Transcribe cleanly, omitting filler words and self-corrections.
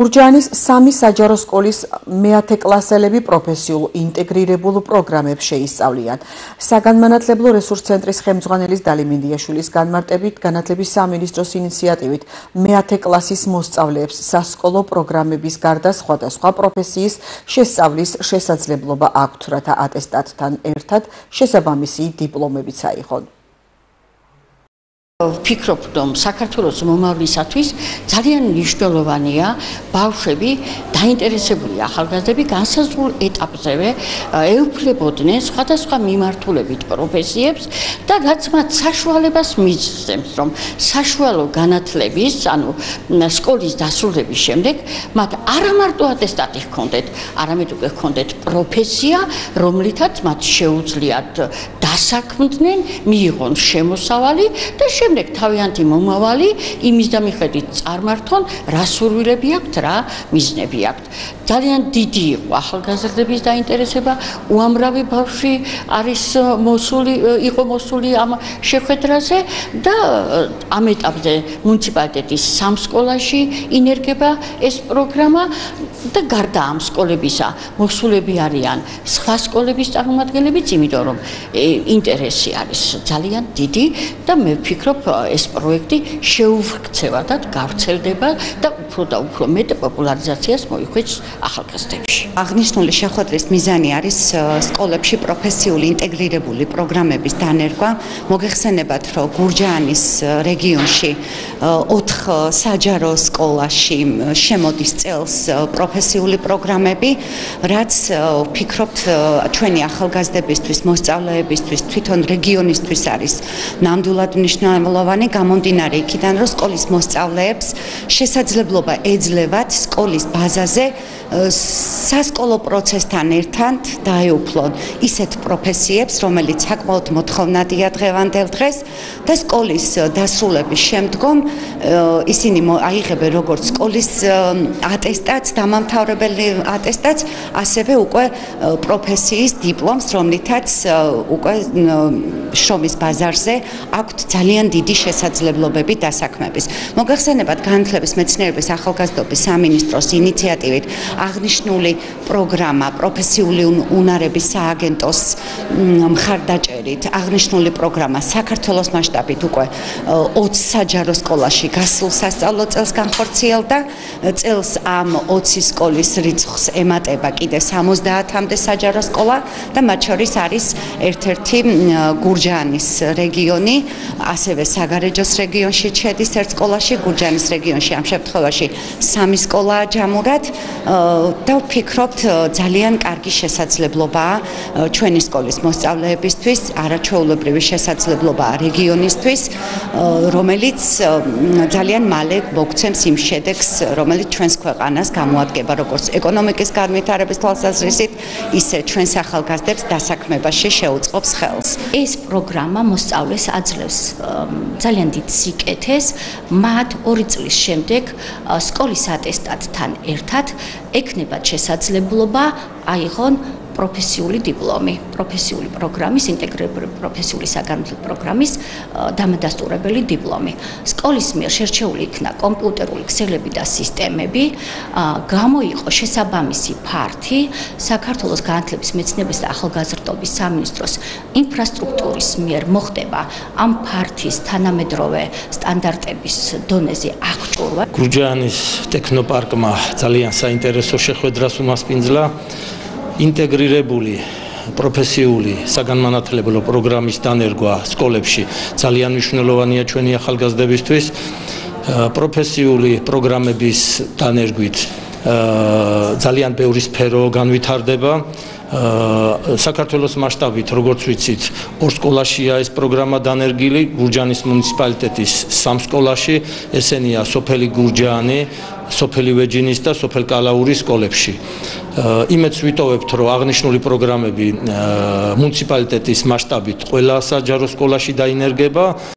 გურჯაანის სამი საჯარო სკოლის მე-10 კლასელები პროფესიულ ინტეგრირებულ პროგრამებს შეისწავლიან. საგანმანათლებლო რესურს ცენტრის ხელმძღვანელის დალი მინდიაშვილის განმარტებით, განათლების სამინისტროს ინიციატივით მე-10 კლასის მოსწავლეებს სასკოლო პროგრამების გარდა სხვადასხვა პროფესიის შესწავლის შესაძლებლობა აქვთ, რათა ატესტატთან ერთად შესაბამისი დიპლომებიც აიღონ. Ვფიქრობ, რომ საქართველოს მომავლისათვის ძალიან მნიშვნელოვანია ბავშვები დაინტერესებული ახალგაზრდები განსაზღვრულ ეტაპზევე ეუფლებოდნენ სხვადასხვა მიმართულებით პროფესიებს და რაც მათ საშუალებას მისცემს, რომ საშუალო განათლების, ანუ სკოლის დასრულების შემდეგ მათ არა მარტო ატესტატი ჰქონდეთ, არამედ უკვე ჰქონდეთ პროფესია, რომლითაც მათ შეუძლიათ დასაქმდნენ, მიიღონ შემოსავალი და შემდეგ თავიანთი მომავალი იმის და მიხედვით წარმართონ, რა სურვილები აქვთ, რა მიზნები აქვთ. ძალიან დიდი იყო ახალგაზრდების დაინტერესება, უამრავი ბავშვი იყო მოსული ამ შეხვედრაზე და ამ ეტაპზე მუნიციპალიტეტის 3 სკოლაში ინერგება ეს პროგრამა და გარდა ამ სკოლებისა მოსულები არიან სხვა სკოლების წარმომადგენლებიც, იმიტომ რომ ინტერესი არის ძალიან დიდი და მე ვფიქრობ, ეს პროექტი შეუვრქცევა და გავრცელდება და უფრო მეტ პოპულარიზაციას მოიხვეჭს ახალგაზრდებში. აღნიშნული შეხვედრის მიზანი არის სკოლებში პროფესიული ინტეგრირებული პროგრამების დანერგვა. მოგეხსენებათ, რომ გურჯაანის რეგიონში 4 საჯარო სკოლაში შემოდის წელს პროფესიული პროგრამები, რაც ვფიქრობთ ჩვენი ახალგაზრდებისთვის, მოსწავლეებისთვის, თვითონ რეგიონისთვის არის ნამდვილად მნიშვნელოვანი, გამომდინარე იქიდან, რომ სკოლის მოსწავლეებს შესაძლებლობა ეძლევათ სკოლის ბაზაზე სასკოლო პროცესთან ერთად დაეუფლონ ისეთ პროფესიებს, რომელიც საკმაოდ მოთხოვნადია დღევანდელ დღეს და სკოლის დასრულების შემდგომ ისინი აიღებენ როგორც სკოლის ატესტატს, დამამთავრებელი ატესტატს, ასევე უკვე პროფესიის დიპლომს, რომლითაც უკვე შრომის ბაზარზე აქვთ ძალიან დიდი შესაძლებლობები დასაქმების. მოგეხსენებათ, განათლების მეცნიერების ახალგაზრდობის სამინისტროს ინიციატივით აღნიშნული პროგრამა პროფესიული უნარების სააგენტოს მხარდაჭერით აღნიშნული პროგრამა საქართველოს მასშტაბით უკვე 20 საჯარო სკოლაში გასულ სასწავლო წელს განხორციელდა. წელს ამ 20 სკოლის რიცხვს ემატება კიდე 70-მდე საჯარო სკოლა და მათ შორის არის ერთ-ერთი გურჯაანის რეგიონი, ასევე საგარეჯოს რეგიონში შედის ერთ სკოლაში, გურჯაანის რეგიონში ამ შემთხვევაში 3 სკოლაა ჯამურად და ვფიქრობთ ძალიან კარგი შესაძლებლობაა ჩვენი სკოლის მოსწავლეებისთვის, არაჩვეულებრივი შესაძლებლობაა რეგიონისთვის, რომელიც ძალიან მალე მოგცემს იმ შედეგს, რომელიც ჩვენს ქვეყანას გამოადგება როგორც ეკონომიკის განვითარების თვალსაზრისით, ისე ჩვენს ახალგაზრდებს დასაქმებაში შეუწყობს ხელს. ეს პროგრამა მოსწავლეს აძლევს ძალიან დიდ სიკეთეს, მათ 2 წლის შემდეგ სკოლის ატესტატთან ერთად ექნებათ შესაძლებლობა აიღონ პროფესიული დიპლომი, პროფესიული პროგრამის, ინტეგრირებული პროფესიული საგანმანათლებლო პროგრამის დამადასტურებელი დიპლომი. სკოლის მიერ შერჩეული იქნა კომპიუტერული ქსელები და სისტემები, გამოიყო შესაბამისი ფართი საქართველოს განათლების მეცნიერების და ახალგაზრდობის სამინისტროს ინფრასტრუქტურის მიერ მოხდება ამ ფართის თანამედროვე სტანდარტების დონეზე აღჭურვა. გურჯაანის ტექნოპარკმა ძალიან საინტერესო შეხვედრას უმასპინძლა. ინტეგრირებული პროფესიული საგანმანათლებლო პროგრამის დანერგვა სკოლებში ძალიან მნიშვნელოვანია ჩვენი ახალგაზრდებისთვის. პროფესიული პროგრამების დანერგვით ძალიან ბევრი სფერო განვითარდება. საქართველოს მასშტაბით, როგორც ვიცით, 2 სკოლაშია ეს პროგრამა დანერგილი, გურჯაანის მუნიციპალიტეტის 3 სკოლაში, ესენია სოფელი გურჯაანი, სოფელი ვეჯინის და სოფელ კალაურის სკოლებში. იმედს ვიტოვებთ, რომ აღნიშნული პროგრამები მუნიციპალიტეტის მასშტაბით ყველა საჯარო სკოლაში დაინერგება.